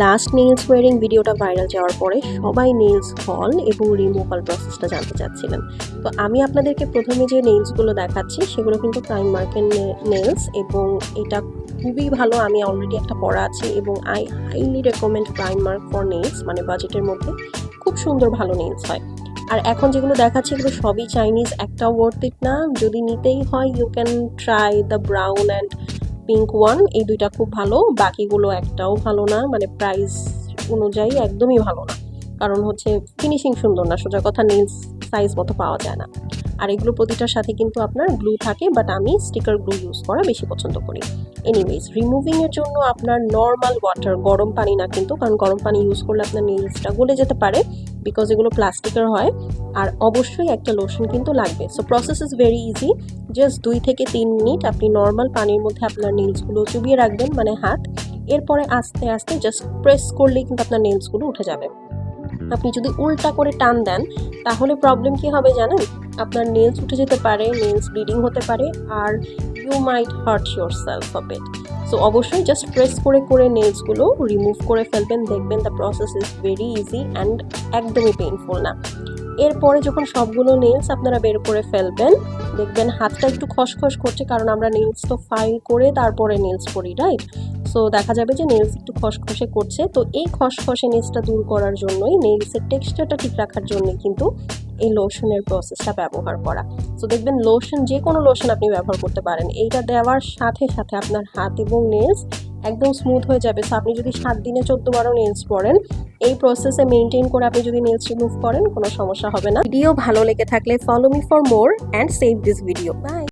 Last nails wiring ভিডিওটা viral যাওয়ার পরে সবাই নেইলস হল এবং রিমুভাল প্রসেসটা জানতে চাচ্ছিলেন। তো আমি আপনাদেরকে প্রথমে যে নেইলসগুলো দেখাচ্ছি সেগুলো কিন্তু প্রাইমার্কের নেইলস এবং এটা খুবই ভালো। আমি অলরেডি একটা পরা আছে এবং I highly recommend Primark for nails, মানে বাজেটের মধ্যে খুব সুন্দর ভালো নেইলস হয়। আর এখন যেগুলো দেখাচ্ছি এগুলো সবই চাইনিজ, একটাও ওয়ার্থ ইট না। যদি নিতেই হয় you can try the brown and pink one, এই দুইটা খুব ভালো, বাকিগুলো একটাও ভালো না, মানে প্রাইস অনুযায়ী একদমই ভালো না। কারণ হচ্ছে ফিনিশিং সুন্দর না, সোজা কথা নেইলস সাইজ মতো পাওয়া যায় না। আর এগুলো প্রতিটার সাথে কিন্তু আপনার গ্লু থাকে, বাট আমি স্টিকার গ্লু ইউজ করা বেশি পছন্দ করি। এনিওয়েজ, রিমুভিংয়ের জন্য আপনার নর্মাল ওয়াটার, গরম পানি না কিন্তু, কারণ গরম পানি ইউজ করলে আপনার নেইলসটা গলে যেতে পারে বিকজ এগুলো প্লাস্টিকের হয়। আর অবশ্যই একটা লোশন কিন্তু লাগবে। So process is very easy. Just 2 থেকে 3 মিনিট আপনি নর্মাল পানির মধ্যে আপনার নেইলসগুলো চুবিয়ে রাখবেন, মানে হাত। এরপরে আস্তে আস্তে জাস্ট প্রেস করলেই কিন্তু আপনার নেইলসগুলো উঠে যাবে। আপনি যদি উল্টা করে টান দেন তাহলে প্রবলেম কি হবে জানেন? আপনার নেইলস উঠে যেতে পারে, নেইলস ব্লিডিং হতে পারে, আর you might hurt yourself a bit. So অবশ্যই জাস্ট প্রেস করে করে নেইলসগুলো রিমুভ করে ফেলবেন, দেখবেন the process is very easy and একদমই পেইনফুল না। এরপরে যখন সবগুলো নেইলস আপনারা বের করে ফেলবেন, দেখবেন হাতটা একটু খসখস করছে, কারণ আমরা নেইলস তো ফাইল করে তারপরে নেইলস করি, রাইট? সো দেখা যাবে যে নেইলস একটু খসখসে করছে। তো এই খসখসে নেইলসটা দূর করার জন্যই, নেইলসের টেক্সচারটা ঠিক রাখার জন্যই কিন্তু এই লোশনের প্রসেসটা ব্যবহার করা। সো দেখবেন লোশন, যে কোনো লোশন আপনি ব্যবহার করতে পারেন, এইটা দেওয়ার সাথে সাথে আপনার হাত এবং নেইলস একদম স্মুথ হয়ে যাবে। সো আপনি যদি 7 দিনে 14 নেইলস পরেন, এই প্রসেসে মেনটেন করে আপনি যদি নেইলস রিমুভ করেন, কোনো সমস্যা হবে না। ভিডিও ভালো লেগে থাকলে follow me for more and save this video. By.